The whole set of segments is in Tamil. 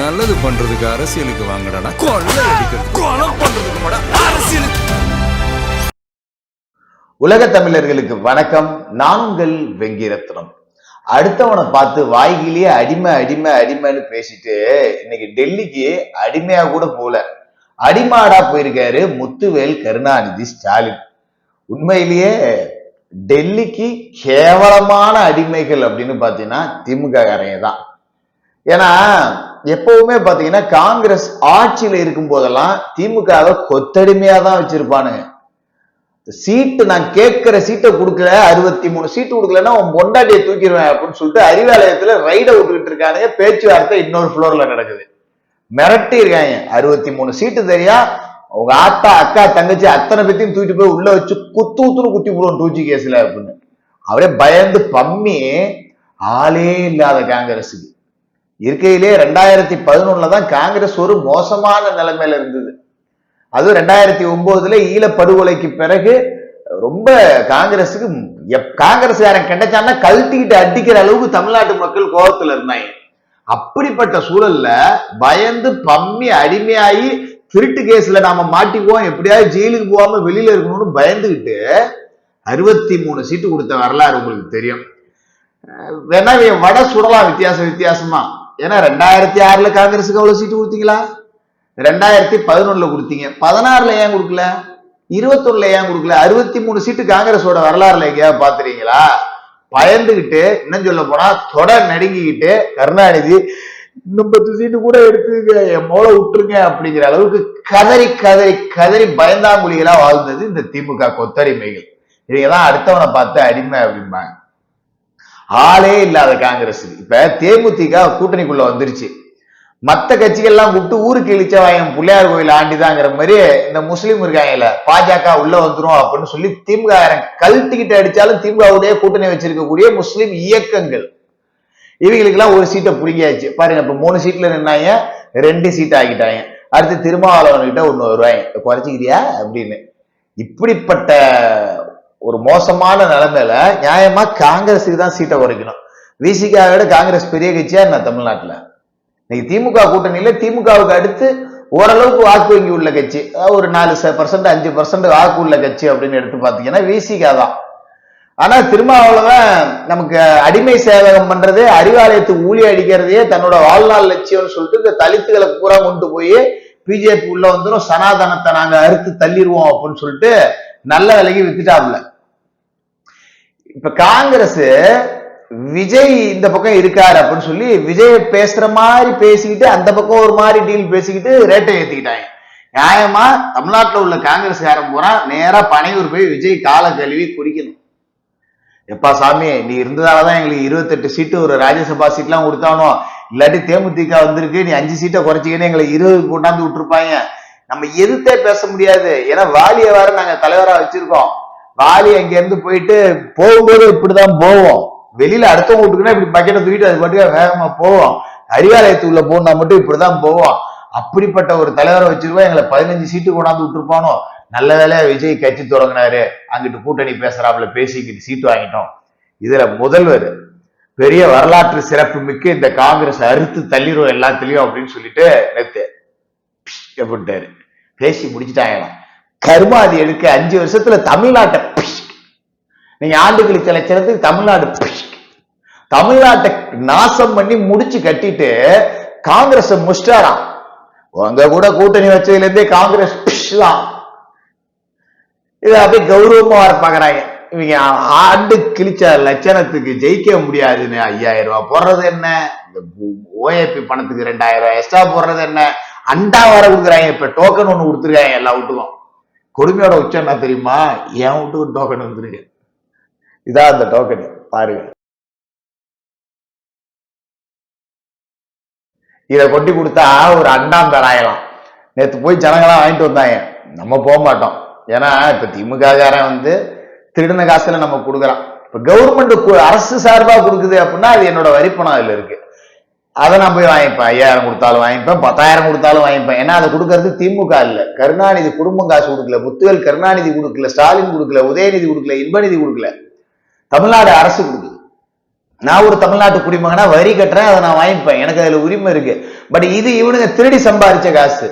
நல்லது பண்றதுக்கு அரசியலுக்கு வாங்கடா, கொலை அடிக்கிறது கொலை பண்றதுக்கு அரசியலுக்கு. உலக தமிழர்களுக்கு வணக்கம். நான் உங்கள் வெங்கிரத்னம். அடுத்தவனை பார்த்து வாய்கிலேயே அடிமை அடிமை அடிமைன்னு பேசிட்டு இன்னைக்கு டெல்லிக்கு அடிமையா கூட போல, அடிமாடா போயிருக்காரு முத்துவேல் கருணாநிதி ஸ்டாலின். உண்மையிலேயே டெல்லிக்கு கேவலமான அடிமைகள் அப்படின்னு பாத்தீங்கன்னா திமுக காரங்க தான். ஏன்னா எப்பவுமே பாத்தீங்கன்னா காங்கிரஸ் ஆட்சியில இருக்கும் போதெல்லாம் திமுகவை கொத்தடிமையா தான் வச்சிருப்பானுங்க. சீட்டு நான் கேட்கிற சீட்டை கொடுக்கல, 63 சீட்டு கொடுக்கலன்னா உன் பொண்டாட்டியை தூக்கிடுவேன் அப்படின்னு சொல்லிட்டு அறிவாலயத்துல ரைடை விட்டுக்கிட்டு இருக்கானுங்க. பேச்சுவார்த்தை இன்னொரு ஃப்ளோர்ல நடக்குது. மிரட்டி இருக்காங்க. 63 சீட்டு தெரியா, உங்க ஆத்தா அக்கா தங்கச்சி அத்தனை பேத்தையும் தூக்கிட்டு போய் உள்ள வச்சு குத்துன்னு குத்தி போடுவோம் 2G கேஸ்ல அப்படின்னு. அப்படியே பயந்து பம்மி ஆளே இல்லாத காங்கிரஸுக்கு இருக்கையிலே 2011 தான் காங்கிரஸ் ஒரு மோசமான நிலைமையில இருந்தது. அதுவும் 2009 ஈழப்படுகொலைக்கு பிறகு ரொம்ப காங்கிரஸுக்கு காங்கிரஸ்காரன் கிடைச்சான்னா கழட்டிக்கிட்டு அடிக்கிற அளவுக்கு தமிழ்நாட்டு மக்கள் கோபத்துல இருந்தாங்க. அப்படிப்பட்ட சூழல்ல பயந்து பம்மி அடிமையாகி திருட்டு கேஸ்ல நாம மாட்டிக்குவோம், எப்படியாவது ஜெயிலுக்கு போகாம வெளியில இருக்கணும்னு பயந்துகிட்டு 63 சீட்டு கொடுத்த வரலாறு உங்களுக்கு தெரியும். வேணா வட சுடலாம் வித்தியாசமா. ஏன்னா 2006 காங்கிரஸுக்கு அவ்வளவு சீட்டு கொடுத்தீங்களா? 2011 கொடுத்தீங்க. 16 ஏன் கொடுக்கல? 21 ஏன் கொடுக்கல? 63 சீட்டு காங்கிரஸோட வரலாறுல எங்கேயாவது பாத்துறீங்களா? பயந்துகிட்டு இன்னும் சொல்ல போனா தொடர் நடுங்கிக்கிட்டு கருணாநிதி இன்னும் 10 சீட்டு கூட எடுத்துக்க, என் மோளை விட்டுருங்க அப்படிங்கிற அளவுக்கு கதறி கதறி கதறி பயந்தாங்குழிகளா வாழ்ந்தது இந்த திமுக கொத்தடிமைகள். இவங்கதான் அடுத்தவனை பார்த்து அடிமை அப்படிம்பாங்க. ஆளே இல்லாத காங்கிரஸ் இப்ப தேமுதிக கூட்டணிக்குள்ள வந்துருச்சு. மத்த கட்சிகள்லாம் கூப்பிட்டு ஊருக்கு இழிச்சவாயம் பிள்ளையார் கோயில் ஆண்டிதாங்கிற மாதிரி இந்த முஸ்லீம் இருக்காங்கல்ல, பாஜக உள்ள வந்துரும் அப்படின்னு சொல்லி திமுக கழட்டிக்கிட்டு அடிச்சாலும் திமுகவுடைய கூட்டணி வச்சிருக்கக்கூடிய முஸ்லீம் இயக்கங்கள் இவங்களுக்கு எல்லாம் ஒரு சீட்டை புடிங்கியாச்சு. பாருங்க, இப்ப 3 சீட்ல நின்னாங்க, 2 சீட் ஆகிட்டாங்க. அடுத்து திருமாவளவன் கிட்ட 1 வருவாங்க, குறைச்சிக்கிறியா அப்படின்னு. இப்படிப்பட்ட ஒரு மோசமான நிலைமையில நியாயமா காங்கிரஸுக்கு தான் சீட்டை குறைக்கணும். விசிகாவை விட காங்கிரஸ் பெரிய கட்சியா என்ன தமிழ்நாட்டுல? இன்னைக்கு திமுக கூட்டணியில திமுகவுக்கு அடுத்து ஓரளவுக்கு வாக்கு வங்கி உள்ள கட்சி, ஒரு 4% 5% வாக்கு உள்ள கட்சி அப்படின்னு எடுத்து பாத்தீங்கன்னா விசிகா தான். ஆனா திருமாவளவன் நமக்கு அடிமை சேவகம் பண்றது, அறிவாலயத்துக்கு ஊழி அடிக்கிறதையே தன்னோட வாழ்நாள் லட்சியம்னு சொல்லிட்டு இந்த தலித்துகளை பூரா கொண்டு போய் பிஜேபி உள்ள வந்துடும், சனாதனத்தை நாங்க அறுத்து தள்ளிடுவோம் அப்படின்னு சொல்லிட்டு நல்ல விலைக்கு வித்துட்டாப்ல. இப்ப காங்கிரஸ் விஜய் இந்த பக்கம் இருக்காரு அப்படின்னு சொல்லி விஜய் பேசுற மாதிரி பேசிக்கிட்டு அந்த பக்கம் ஒரு மாதிரி டீல் பேசிக்கிட்டு ரேட்டை ஏத்திக்கிட்டாங்க. நியாயமா தமிழ்நாட்டில் உள்ள காங்கிரஸ்காரன் போறா நேரா பனையூர் போய் விஜய் காலை கழுவி குடிக்கணும். எப்பா சாமி, நீ இருந்ததாலதான் எங்களுக்கு 28 சீட்டு ஒரு ராஜ்யசபா சீட்லாம் கொடுத்தானோ, இல்லாட்டி தேமுதிக வந்திருக்கு, நீ 5 சீட்டை குறைச்சிக்கின்னு எங்களை 20 கொண்டாந்து விட்டுருப்பாங்க. நம்ம எதிர்த்தே பேச முடியாது. ஏன்னா வாலிய வேற நாங்க தலைவரா வச்சிருக்கோம். வாலி அங்க இருந்து போயிட்டு போகும்போது இப்படிதான் போவோம். வெளியில அடுத்தவங்க விட்டுக்குன்னா இப்படி பக்கெட்டை தூக்கிட்டு அது பாட்டுக்க வேகமா போவோம். அறிவாலயத்துக்குள்ள போனா மட்டும் இப்படிதான் போவோம். அப்படிப்பட்ட ஒரு தலைவரை வச்சிருக்கோம். எங்களை 15 சீட்டு கொண்டாந்து விட்டுருப்பானோ. நல்ல வேலையா விஜய் கட்சி தொடங்கினாரு, அங்கிட்டு கூட்டணி பேசுறாப்புல பேசிக்கிட்டு சீட்டு வாங்கிட்டோம். இதுல முதல்வர் பெரிய வரலாற்று சிறப்பு மிக்க இந்த காங்கிரஸ் அறுத்து தள்ளிரும் எல்லாத்துலயும் அப்படின்னு சொல்லிட்டு நேத்து எப்படிட்டாரு பேசி முடிச்சுட்டாங்க. கருமாதி எடுக்க 5 வருஷத்துல தமிழ்நாட்டை நீங்க ஆண்டு கழிச்ச லட்சணத்துக்கு தமிழ்நாட்டை நாசம் பண்ணி முடிச்சு கட்டிட்டு காங்கிரஸ் முஸ்டாராம். உங்க கூட கூட்டணி வச்சதுல இருந்தே காங்கிரஸ் தான். இதை அப்படியே கௌரவமா வர பாக்குறாங்க. இவங்க ஆண்டு கிழிச்ச லட்சணத்துக்கு ஜெயிக்க முடியாதுன்னு 5000 ரூபாய் போடுறது என்ன, இந்த ஓஏபி பணத்துக்கு 2000 ரூபாய் எக்ஸ்ட்ரா போடுறது என்ன, அண்டா வர கொடுக்குறாங்க. இப்ப டோக்கன் ஒண்ணு கொடுத்துருக்காங்க எல்லா வீட்டுக்கும். கொடுமையோட உச்சம் என்ன தெரியுமா? என் வீட்டுக்கு டோக்கன் வந்துருக்கு. இதான் அந்த டோக்கன் பாருங்க. இதை கொட்டி கொடுத்தா ஒரு அண்டாம் தராயலாம். நேத்து போய் ஜனங்களாம் வாங்கிட்டு வந்தாங்க, நம்ம போக மாட்டோம். ஏன்னா இப்ப திமுக காரன் திருடின காசுல நம்ம கொடுக்குறான். இப்ப கவர்மெண்ட் அரசு சார்பா கொடுக்குது அப்படின்னா அது என்னோட வரிப்பணம் அதுல இருக்கு. அதை நான் போய் வாங்கிப்பேன். 5000 கொடுத்தாலும் வாங்கிப்பேன், 10,000 கொடுத்தாலும் வாங்கிப்பேன். ஏன்னா அதை கொடுக்கறது திமுக இல்ல, கருணாநிதி குடும்பம் காசு கொடுக்கல, முத்துவேல் கருணாநிதி கொடுக்கல, ஸ்டாலின் கொடுக்கல, உதயநிதி கொடுக்கல, இன்பநிதி கொடுக்கல, தமிழ்நாடு அரசு கொடுக்குது. நான் ஒரு தமிழ்நாட்டு குடிமகனா வரி கட்டுறேன், அதை நான் வாங்கிப்பேன், எனக்கு அதுல உரிமை இருக்கு. பட் இது இவனுங்க திருடி சம்பாதிச்ச காசு,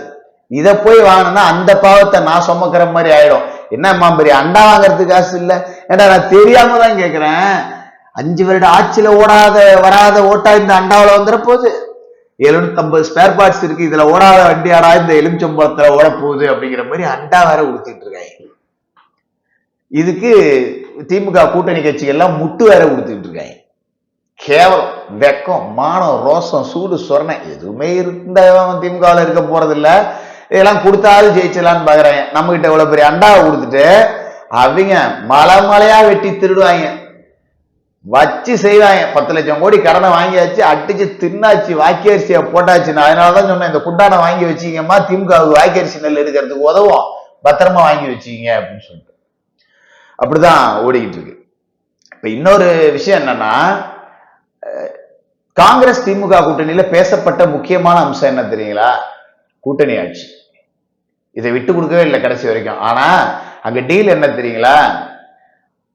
இதை போய் வாங்கினா அந்த பாவத்தை நான் சுமக்கிற மாதிரி ஆயிடும். என்னம்மா பெரிய அண்டா வாங்குறதுக்கு காசு இல்ல? ஏன்டா நான் தெரியாம தான் கேட்கிறேன். 5 வருட ஆட்சியில வராத ஓட்டா இந்த அண்டாவில வந்துட போகுது. 750 ஸ்பேர் பார்ட்ஸ் இருக்கு, இதுல ஓடாத வண்டியாடா இந்த எலுமிச்சம்பழத்துல ஓட போகுது அப்படிங்கிற மாதிரி அண்டா வேற கொடுத்துட்டு இருக்காங்க. இதுக்கு திமுக கூட்டணி கட்சிகள்லாம் முட்டு வேற கொடுத்துட்டு இருக்காங்க. கேவலம், வெக்கம், மானம், ரோசம், சூடு, சொரணை எதுவுமே இருந்த திமுகவில் இருக்க போறது இல்ல. இதெல்லாம் கொடுத்தாலும் ஜெயிச்சலான்னு பாக்குறாங்க. நம்ம கிட்ட இவ்வளவு பெரிய அண்டாவை கொடுத்துட்டு அவங்க மலையா வெட்டி திருடுவாங்க, வச்சு செய்வாங்க. 10 லட்சம் கோடி கடனை வாங்கியாச்சு, அடிச்சு தின்னாச்சு, வாக்கியரிசியை போட்டாச்சு. நான் அதனாலதான் சொன்னேன், இந்த குண்டானை வாங்கி வச்சுக்கங்கம்மா, திமுக வாக்கியரிசி நெல் எடுக்கிறதுக்கு உதவும், பத்திரமா வாங்கி வச்சுக்கீங்க அப்படின்னு சொல்லிட்டு அப்படிதான் ஓடிக்கிட்டு இருக்கு. இப்ப இன்னொரு விஷயம் என்னன்னா, காங்கிரஸ் திமுக கூட்டணியில பேசப்பட்ட முக்கியமான அம்சம் என்ன தெரியுங்களா? கூட்டணி ஆட்சி. இதை விட்டு கொடுக்கவே இல்லை கடைசி வரைக்கும். ஆனா அங்க டீல் என்ன தெரியுங்களா?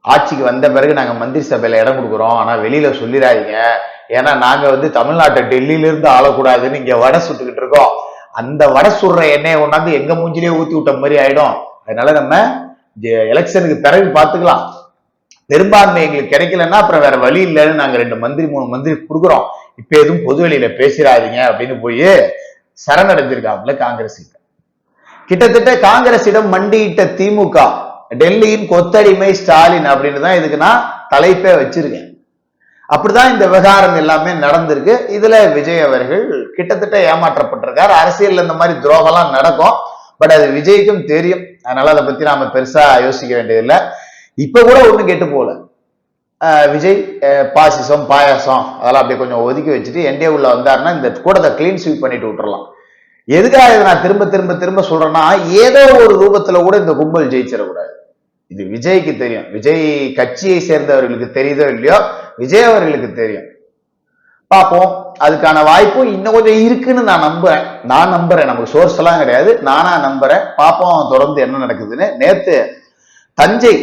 ஆட்சிக்கு வந்த பிறகு நாங்க மந்திரி சபையில இடம் கொடுக்குறோம், ஆனா வெளியில சொல்லிடாதீங்க, ஏன்னா நாங்க தமிழ்நாட்டை டெல்லியில இருந்து ஆளக்கூடாதுன்னு இங்க வடை சுட்டுக்கிட்டு இருக்கோம். அந்த வடை சுடுற எண்ணெயை கொண்டாந்து எங்க மூஞ்சிலேயே ஊத்தி விட்ட மாதிரி ஆயிடும். அதனால நம்ம எலெக்ஷனுக்கு பிறகு பார்த்துக்கலாம். பெரும்பான்மை எங்களுக்கு கிடைக்கலன்னா அப்புறம் வேற வழி இல்லைன்னு நாங்க 2 மந்திரி 3 மந்திரி கொடுக்குறோம், இப்ப எதுவும் பொது வெளியில பேசிடாதீங்க அப்படின்னு போய் சரணடைஞ்சிருக்காங்கள காங்கிரஸ். கிட்டத்தட்ட காங்கிரசிடம் மண்டியிட்ட திமுக, டெல்லியின் கொத்தடிமை ஸ்டாலின் அப்படின்னு தான் இதுக்கு நான் தலைப்பே வச்சிருக்கேன். அப்படிதான் இந்த விவகாரம் எல்லாமே நடந்திருக்கு. இதுல விஜய் அவர்கள் கிட்டத்தட்ட ஏமாற்றப்பட்டிருக்காரு. அரசியல் இந்த மாதிரி துரோகம்லாம் நடக்கும், பட் அது விஜய்க்கும் தெரியும். அதனால அதை பத்தி நாம பெருசா யோசிக்க வேண்டியதில்லை. இப்ப கூட ஒண்ணும் கேட்டு போல, விஜய் பாசிசம் பாயாசம் அதெல்லாம் அப்படியே கொஞ்சம் ஒதுக்கி வச்சுட்டு என்டே உள்ள வந்தாருன்னா இந்த கூடத்தை கிளீன் ஸ்வீப் பண்ணிட்டு விட்டுறலாம். எதுக்காக இதை நான் திரும்ப திரும்ப திரும்ப சொல்றேன்னா, ஏதோ ஒரு ரூபத்துல கூட இந்த கும்பல் ஜெயிச்சிடக்கூடாது. இது விஜய்க்கு தெரியும், விஜய் கட்சியை சேர்ந்தவர்களுக்கு தெரியுதோ இல்லையோ, விஜய் அவர்களுக்கு தெரியும். பார்ப்போம், அதுக்கான வாய்ப்பும் இன்னும் கொஞ்சம் இருக்குன்னு நான் நம்புறேன். நமக்கு சோர்ஸ் எல்லாம் கிடையாது, நானா நம்புறேன். பார்ப்போம் தொடர்ந்து என்ன நடக்குதுன்னு. நேத்து தஞ்சை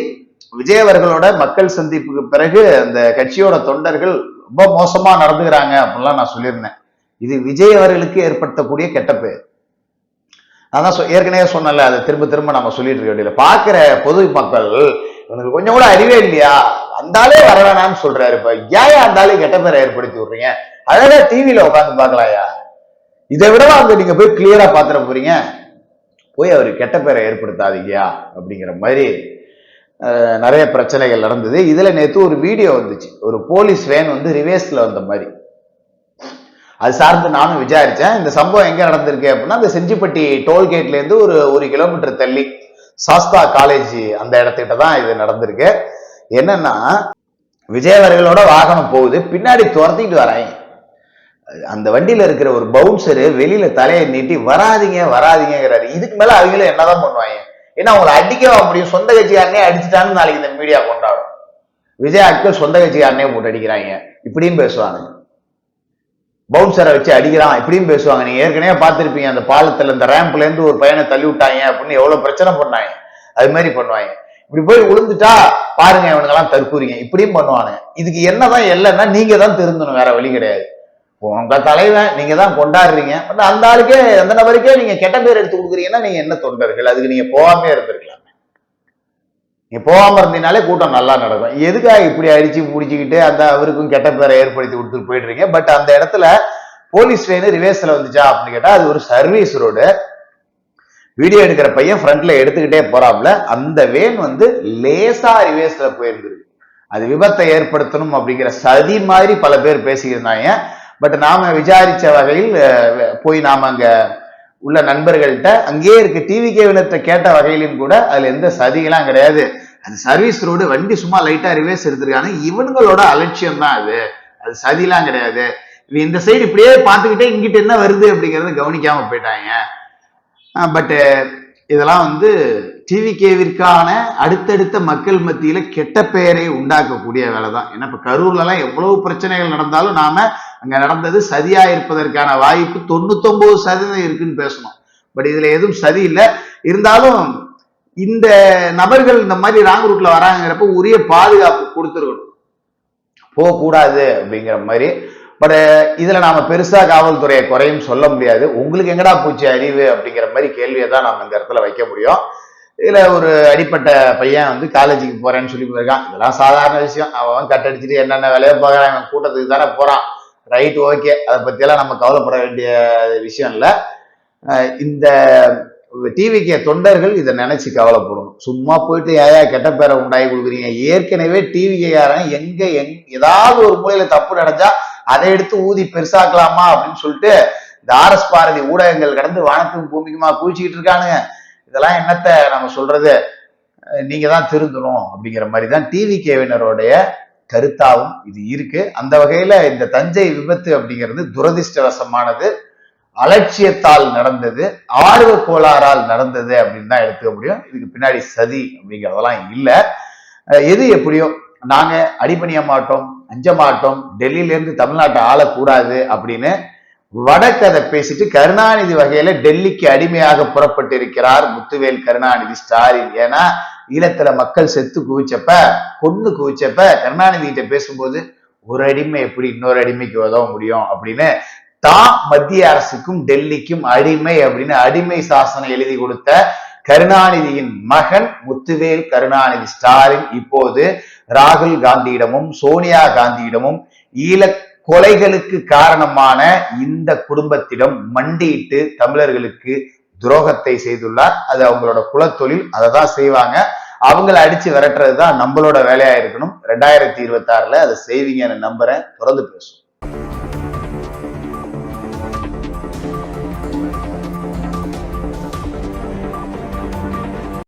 விஜய் அவர்களோட மக்கள் சந்திப்புக்கு பிறகு அந்த கட்சியோட தொண்டர்கள் ரொம்ப மோசமா நடந்துக்கிறாங்க அப்படின்லாம் நான் சொல்லியிருந்தேன். இது விஜய் அவர்களுக்கு ஏற்படுத்தக்கூடிய கெட்ட பேர். அதான் ஏற்கனவே சொன்னல, அதை திரும்ப திரும்ப நம்ம சொல்லிட்டு இருக்க வேண்டியது. பாக்குற பொது மக்கள் இவனுக்கு கொஞ்சம் கூட அறிவே இல்லையா, அந்தாலே வர வேணாம்னு சொல்றாரு. இப்ப ஏன் அந்தாலே கெட்ட பேரை ஏற்படுத்தி விடுறீங்க? அழகா டிவியில உட்காந்து பாக்கலாயா? இதை விடவா அங்க நீங்க போய் கிளியரா பாத்துற போறீங்க? போய் அவரு கெட்ட பேரை ஏற்படுத்தாதீங்கயா அப்படிங்கிற மாதிரி நிறைய பிரச்சனைகள் நடந்தது. இதுல நேத்து ஒரு வீடியோ வந்துச்சு, ஒரு போலீஸ் வேன் ரிவேஸ்ல வந்த மாதிரி. அது சார்ந்து நானும் விசாரிச்சேன். இந்த சம்பவம் எங்க நடந்திருக்கு அப்படின்னா, அந்த செஞ்சிப்பட்டி டோல்கேட்ல இருந்து ஒரு 1 கிலோமீட்டர் தள்ளி சாஸ்தா காலேஜ் அந்த இடத்துக்கிட்ட தான் இது நடந்திருக்கு. என்னன்னா, விஜய் அவர்களோட வாகனம் போகுது, பின்னாடி துரத்திட்டு வராங்க. அந்த வண்டியில இருக்கிற ஒரு பவுன்சரு வெளியில தலையை நீட்டி வராதிங்க வராதிங்கிறாரு. இதுக்கு மேல அவங்களும் என்னதான் பண்ணுவாங்க? ஏன்னா அவங்களை அடிக்கவா முடியும்? சொந்த கட்சிக்காரனே அடிச்சுட்டான்னு நாளைக்கு இந்த மீடியா கொண்டாடும். விஜய் ஆட்கள் சொந்த கட்சிக்காரனே போட்டு அடிக்கிறாங்க இப்படியும் பேசுவாங்க, பவுன்சரை வச்சு அடிக்கிறான் இப்படியும் பேசுவாங்க. நீங்க ஏற்கனவே பார்த்திருப்பீங்க, அந்த பாலத்துல இந்த ரேம்ப்ல இருந்து ஒரு பையனை தள்ளி விட்டாங்க அப்படின்னு எவ்வளவு பிரச்சனை பண்ணாங்க. அது மாதிரி பண்ணுவாங்க. இப்படி போய் விழுந்துட்டா பாருங்க இவனுங்கெல்லாம் தற்கூறிங்க இப்படியும் பண்ணுவானுங்க. இதுக்கு என்னதான் இல்லைன்னா நீங்க தான் திருந்தணும், வேற வழி கிடையாது. உங்க தலைவன் நீங்க தான் கொண்டாடுறீங்க, பட் அந்த ஆளுக்கே அந்த நபருக்கே நீங்க கெட்ட பேர் எடுத்து கொடுக்குறீங்கன்னா நீங்க என்ன தொண்டர்கள்? அதுக்கு நீங்க போகாமே இருந்திருக்கலாம். நீங்க போகாம இருந்தீங்கனாலே கூட்டம் நல்லா நடக்கும். எதுக்காக இப்படி அடிச்சு பிடிச்சிக்கிட்டு அந்த அவருக்கும் கெட்ட பேரை ஏற்படுத்தி கொடுத்துட்டு போயிடுறீங்க? பட் அந்த இடத்துல போலீஸ் ட்ரெயின் ரிவேஸ்ல வந்துச்சா அப்படின்னு கேட்டா, அது ஒரு சர்வீஸ் ரோடு. வீடியோ எடுக்கிற பையன் ஃப்ரண்ட்ல எடுத்துக்கிட்டே போறாப்ல, அந்த வேன் லேசா ரிவேஸ்ல போயிருந்திருக்கு. அது விபத்தை ஏற்படுத்தணும் அப்படிங்கிற சதி மாதிரி பல பேர் பேசியிருந்தாங்க. பட் நாம விசாரிச்ச வகையில் போய் நாம அங்க உள்ள நண்பர்கள்ட்ட அங்கேயே இருக்க டிவிகேவினத்தை கேட்ட வகையிலும் கூட அதுல எந்த சதிகளாம் கிடையாது. அது சர்வீஸ் ரோடு, வண்டி சும்மா லைட்டா ரிவேஸ் எடுத்திருக்காங்க. இவனுங்களோட அலட்சியம் தான் அது சதிலாம் கிடையாது. இந்த சைடு இப்படியே பார்த்துக்கிட்டே இங்கிட்ட என்ன வருது அப்படிங்கறத கவனிக்காம போயிட்டாங்க. பட் இதெல்லாம் டிவிகேவிற்கான அடுத்தடுத்த மக்கள் மத்தியில கெட்ட பெயரை உண்டாக்கக்கூடிய வேலை தான். ஏன்னா இப்ப கரூர்ல எல்லாம் எவ்வளவு பிரச்சனைகள் நடந்தாலும் நாம அங்க நடந்தது சதியா இருப்பதற்கான வாய்ப்பு 99% இருக்குன்னு பேசணும். பட் இதுல எதுவும் சதி இல்லை. இருந்தாலும் இந்த நபர்கள் இந்த மாதிரி ராங் ரூட்ல வராங்கிறப்ப உரிய பாதுகாப்பு கொடுத்துருக்கணும். போகக்கூடாது அப்படிங்கிற மாதிரி. பட் இதுல நாம பெருசா காவல்துறையை குறையும் சொல்ல முடியாது. உங்களுக்கு எங்கடா பூச்சி அறிவு அப்படிங்கிற மாதிரி கேள்வியை தான் நம்ம இந்த இடத்துல வைக்க முடியும். இதுல ஒரு அடிப்பட்ட பையன் வந்து காலேஜுக்கு போறேன்னு சொல்லி போயிருக்கான். இதெல்லாம் சாதாரண விஷயம். அவன் கட்டடிச்சுட்டு என்னென்ன வேலையை பார்க்கறான், அவன் கூட்டத்துக்கு தானே போறான். ரைட், ஓகே, அதை பத்தியெல்லாம் நம்ம கவலைப்பட வேண்டிய விஷயம் இல்லை. இந்த டிவிக்கு தொண்டர்கள் இதை நினைச்சு கவலைப்படணும். சும்மா போயிட்டு ஏயா கெட்ட பேரை உண்டாகி கொடுக்குறீங்க. ஏற்கனவே டிவிக்காரன் ஏதாவது ஒரு மூலையில தப்பு நடந்தா அதை எடுத்து ஊதி பெருசாக்கலாமா அப்படின்னு சொல்லிட்டு இந்த RS பாரதி ஊடகங்கள் கடந்து வானத்துக்கும் பூமிக்குமா குளிச்சுக்கிட்டு இருக்கானுங்க. இதெல்லாம் என்னத்த நம்ம சொல்றது, நீங்க தான் திருந்தணும் அப்படிங்கிற மாதிரி தான் டிவிகேவினருடைய கருத்தாவும் இது இருக்கு. அந்த வகையில இந்த தஞ்சை விபத்து அப்படிங்கிறது துரதிருஷ்டவசமானது, அலட்சியத்தால் நடந்தது, ஆர்வ கோளாறால் நடந்தது அப்படின்னு தான் எடுத்துக்க முடியும். இதுக்கு பின்னாடி சதி அப்படிங்கிறதெல்லாம் இல்லை. எது எப்படியோ நாங்க அடிபணிய மாட்டோம், அஞ்ச மாட்டோம், டெல்லியில இருந்து தமிழ்நாட்டை ஆளக்கூடாது அப்படின்னு வடக்கதை பேசிட்டு கருணாநிதி வகையில டெல்லிக்கு அடிமையாக புறப்பட்டு இருக்கிறார் முத்துவேல் கருணாநிதி ஸ்டாலின். ஏன்னா ஈழத்துல மக்கள் செத்து குவிச்சப்ப, கொண்டு குவிச்சப்ப கருணாநிதி கிட்ட பேசும்போது ஒரு அடிமை எப்படி இன்னொரு அடிமைக்கு உதவ முடியும் அப்படின்னு தான் மத்திய அரசுக்கும் டெல்லிக்கும் அடிமை அப்படின்னு அடிமை சாசனம் எழுதி கொடுத்த கருணாநிதியின் மகன் முத்துவேல் கருணாநிதி ஸ்டாலின் இப்போது ராகுல் காந்தியிடமும் சோனியா காந்தியிடமும் ஈழ கொலைகளுக்கு காரணமான இந்த குடும்பத்திடம் மண்டியிட்டு தமிழர்களுக்கு துரோகத்தை செய்துள்ளார். அது அவங்களோட குலத்தொழில், அதை தான் செய்வாங்க. அவங்கள அடிச்சு விரட்டுறது தான் நம்மளோட வேலையா இருக்கணும். 2026 அதை செய்வீங்கன்னு நம்புறேன். தொடர்ந்து பேசுவோம்.